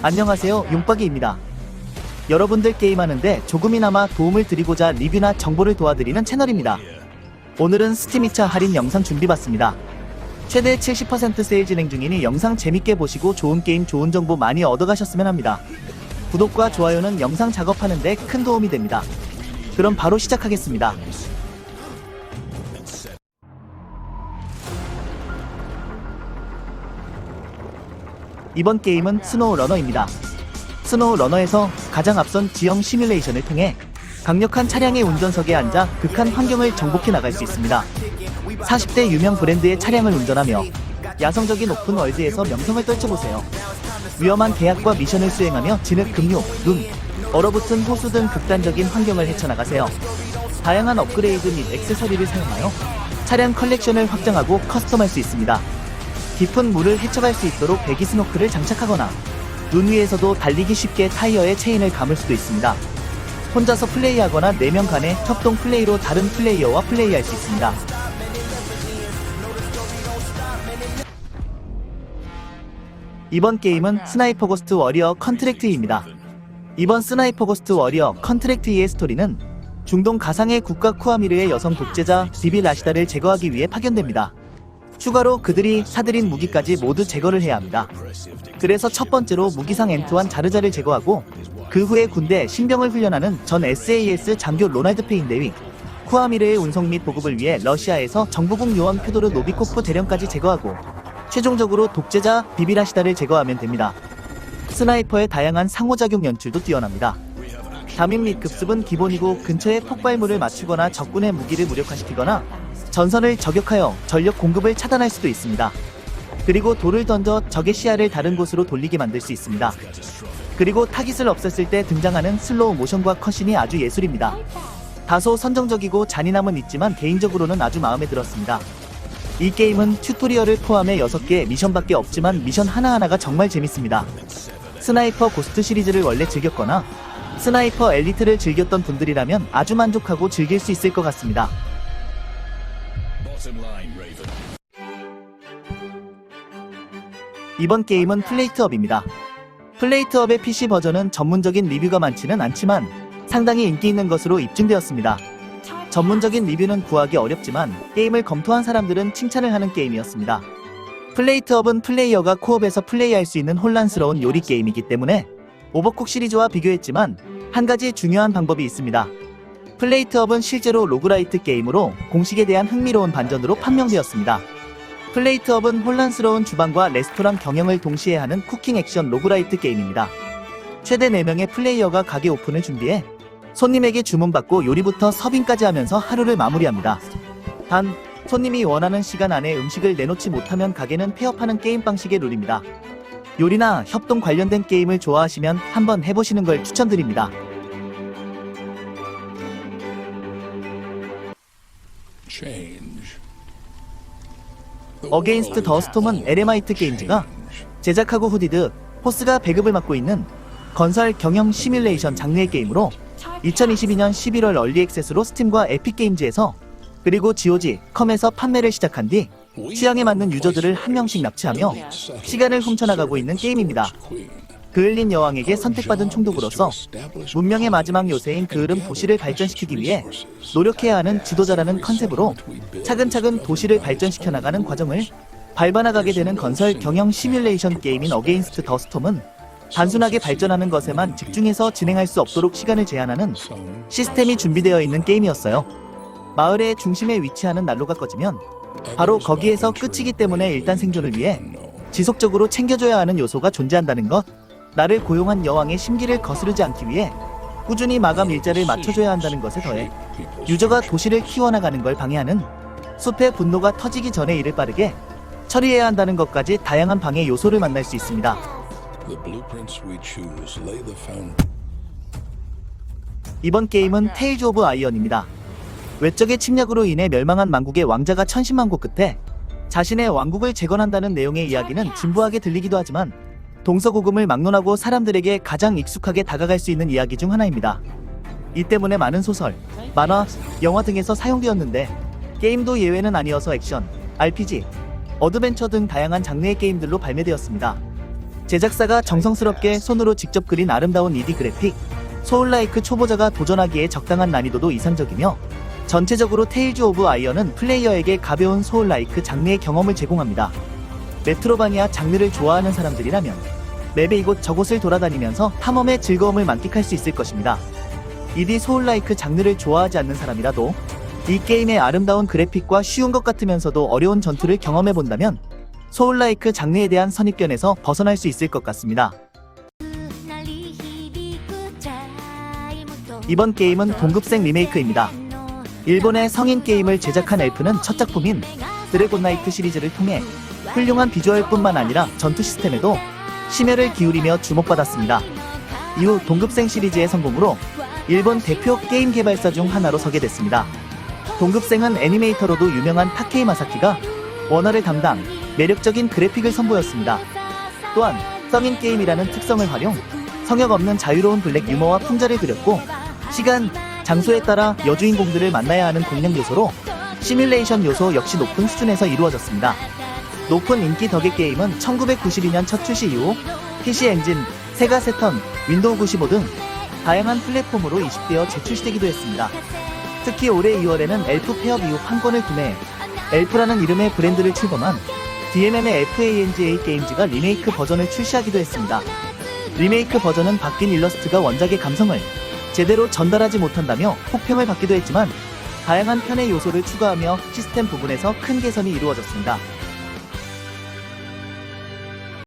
안녕하세요, 용박이입니다. 여러분들 게임하는데 조금이나마 도움을 드리고자 리뷰나 정보를 도와드리는 채널입니다. 오늘은 스팀 2차 할인 영상 준비봤습니다. 최대 70% 세일 진행 중이니 영상 재밌게 보시고 좋은 게임 좋은 정보 많이 얻어가셨으면 합니다. 구독과 좋아요는 영상 작업하는데 큰 도움이 됩니다. 그럼 바로 시작하겠습니다. 이번 게임은 스노우 러너입니다. 스노우 러너에서 가장 앞선 지형 시뮬레이션을 통해 강력한 차량의 운전석에 앉아 극한 환경을 정복해 나갈 수 있습니다. 40대 유명 브랜드의 차량을 운전하며 야성적인 오픈 월드에서 명성을 떨쳐보세요. 위험한 계약과 미션을 수행하며 진흙, 급류, 눈, 얼어붙은 호수 등 극단적인 환경을 헤쳐나가세요. 다양한 업그레이드 및 액세서리를 사용하여 차량 컬렉션을 확장하고 커스텀할 수 있습니다. 깊은 물을 헤쳐갈 수 있도록 배기 스노클을 장착하거나 눈 위에서도 달리기 쉽게 타이어에 체인을 감을 수도 있습니다. 혼자서 플레이하거나 4명 간의 협동 플레이로 다른 플레이어와 플레이할 수 있습니다. 이번 게임은 스나이퍼 고스트 워리어 컨트랙트2입니다. 이번 스나이퍼 고스트 워리어 컨트랙트2의 스토리는 중동 가상의 국가 쿠아미르의 여성 독재자 비비 라시다를 제거하기 위해 파견됩니다. 추가로 그들이 사들인 무기까지 모두 제거를 해야 합니다. 그래서 첫 번째로 무기상 엔투안 자르자를 제거하고 그 후에 군대 신병을 훈련하는 전 SAS 장교 로날드 페인 대위, 쿠아미르의 운송 및 보급을 위해 러시아에서 정보국 요원 퓨도르 노비코프 대령까지 제거하고 최종적으로 독재자 비비라시다를 제거하면 됩니다. 스나이퍼의 다양한 상호작용 연출도 뛰어납니다. 담임 및 급습은 기본이고 근처에 폭발물을 맞추거나 적군의 무기를 무력화시키거나 전선을 저격하여 전력 공급을 차단할 수도 있습니다. 그리고 돌을 던져 적의 시야를 다른 곳으로 돌리게 만들 수 있습니다. 그리고 타깃을 없앴을 때 등장하는 슬로우 모션과 컷신이 아주 예술입니다. 다소 선정적이고 잔인함은 있지만 개인적으로는 아주 마음에 들었습니다. 이 게임은 튜토리얼을 포함해 6개의 미션밖에 없지만 미션 하나하나가 정말 재밌습니다. 스나이퍼 고스트 시리즈를 원래 즐겼거나 스나이퍼 엘리트를 즐겼던 분들이라면 아주 만족하고 즐길 수 있을 것 같습니다. 이번 게임은 플레이트업입니다. 플레이트업의 PC 버전은 전문적인 리뷰가 많지는 않지만 상당히 인기 있는 것으로 입증되었습니다. 전문적인 리뷰는 구하기 어렵지만 게임을 검토한 사람들은 칭찬을 하는 게임이었습니다. 플레이트업은 플레이어가 코업에서 플레이할 수 있는 혼란스러운 요리 게임이기 때문에 오버쿡 시리즈와 비교했지만 한 가지 중요한 방법이 있습니다. 플레이트업은 실제로 로그라이트 게임으로 공식에 대한 흥미로운 반전으로 판명되었습니다. 플레이트업은 혼란스러운 주방과 레스토랑 경영을 동시에 하는 쿠킹 액션 로그라이트 게임입니다. 최대 4명의 플레이어가 가게 오픈을 준비해 손님에게 주문받고 요리부터 서빙까지 하면서 하루를 마무리합니다. 단, 손님이 원하는 시간 안에 음식을 내놓지 못하면 가게는 폐업하는 게임 방식의 룰입니다. 요리나 협동 관련된 게임을 좋아하시면 한번 해보시는 걸 추천드립니다. 어게인스트 더 스톰은 에레마이트 게임즈가 제작하고 후디드, 호스가 배급을 맡고 있는 건설 경영 시뮬레이션 장르의 게임으로 2022년 11월 얼리 액세스로 스팀과 에픽게임즈에서 그리고 GOG, 컴에서 판매를 시작한 뒤 취향에 맞는 유저들을 한 명씩 납치하며 시간을 훔쳐나가고 있는 게임입니다. 그을린 여왕에게 선택받은 총독으로서 문명의 마지막 요새인 그을음 도시를 발전시키기 위해 노력해야 하는 지도자라는 컨셉으로 차근차근 도시를 발전시켜 나가는 과정을 밟아나가게 되는 건설 경영 시뮬레이션 게임인 어게인스트 더 스톰은 단순하게 발전하는 것에만 집중해서 진행할 수 없도록 시간을 제한하는 시스템이 준비되어 있는 게임이었어요. 마을의 중심에 위치하는 난로가 꺼지면 바로 거기에서 끝이기 때문에 일단 생존을 위해 지속적으로 챙겨줘야 하는 요소가 존재한다는 것, 나를 고용한 여왕의 심기를 거스르지 않기 위해 꾸준히 마감 일자를 맞춰줘야 한다는 것에 더해 유저가 도시를 키워나가는 걸 방해하는 숲의 분노가 터지기 전에 이를 빠르게 처리해야 한다는 것까지 다양한 방해 요소를 만날 수 있습니다. 이번 게임은 테일즈 오브 아이언입니다. 외적의 침략으로 인해 멸망한 만국의 왕자가 천신만고 끝에 자신의 왕국을 재건한다는 내용의 이야기는 진부하게 들리기도 하지만 동서고금을 막론하고 사람들에게 가장 익숙하게 다가갈 수 있는 이야기 중 하나입니다. 이 때문에 많은 소설, 만화, 영화 등에서 사용되었는데 게임도 예외는 아니어서 액션, RPG, 어드벤처 등 다양한 장르의 게임들로 발매되었습니다. 제작사가 정성스럽게 손으로 직접 그린 아름다운 2D 그래픽, 소울라이크 초보자가 도전하기에 적당한 난이도도 이상적이며 전체적으로 테일즈 오브 아이언은 플레이어에게 가벼운 소울라이크 장르의 경험을 제공합니다. 메트로바니아 장르를 좋아하는 사람들이라면 맵의 이곳 저곳을 돌아다니면서 탐험의 즐거움을 만끽할 수 있을 것입니다. 2D 소울라이크 장르를 좋아하지 않는 사람이라도 이 게임의 아름다운 그래픽과 쉬운 것 같으면서도 어려운 전투를 경험해본다면 소울라이크 장르에 대한 선입견에서 벗어날 수 있을 것 같습니다. 이번 게임은 동급생 리메이크입니다. 일본의 성인 게임을 제작한 엘프는 첫 작품인 드래곤나이트 시리즈를 통해 훌륭한 비주얼뿐만 아니라 전투 시스템에도 심혈을 기울이며 주목받았습니다. 이후 동급생 시리즈의 성공으로 일본 대표 게임 개발사 중 하나로 서게 됐습니다. 동급생은 애니메이터로도 유명한 타케이 마사키가 원화를 담당, 매력적인 그래픽을 선보였습니다. 또한 성인 게임이라는 특성을 활용, 성역 없는 자유로운 블랙 유머와 풍자를 그렸고 시간, 장소에 따라 여주인공들을 만나야 하는 공략 요소로 시뮬레이션 요소 역시 높은 수준에서 이루어졌습니다. 높은 인기 덕의 게임은 1992년 첫 출시 이후 PC 엔진, 세가 세턴, 윈도우 95 등 다양한 플랫폼으로 이식되어 재출시되기도 했습니다. 특히 올해 2월에는 엘프 폐업 이후 판권을 구매해 엘프라는 이름의 브랜드를 출범한 DMM의 FANGA 게임즈가 리메이크 버전을 출시하기도 했습니다. 리메이크 버전은 바뀐 일러스트가 원작의 감성을 제대로 전달하지 못한다며 혹평을 받기도 했지만 다양한 편의 요소를 추가하며 시스템 부분에서 큰 개선이 이루어졌습니다.